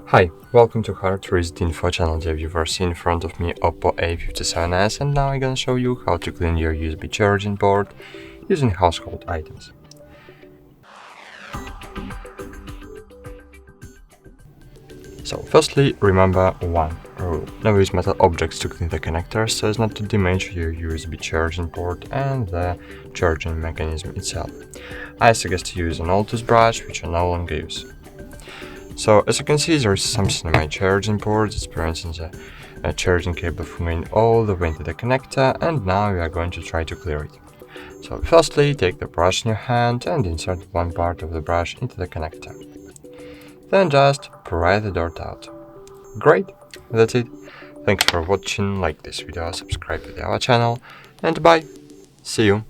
Hi, welcome to HardReset.Info channel. Dear viewers, in front of me OPPO A57s, and now I'm gonna show you how to clean your USB charging port using household items. So firstly, remember one rule. Never use metal objects to clean the connectors so as not to damage your USB charging port and the charging mechanism itself. I suggest to use an old toothbrush which I no longer use. So as you can see, there is something in my charging port. It's preventing the charging cable from going all the way into the connector, and now we are going to try to clear it. So firstly, take the brush in your hand and insert one part of the brush into the connector. Then just pry the dirt out. Great, that's it. Thanks for watching, like this video, subscribe to our channel, and bye. See you.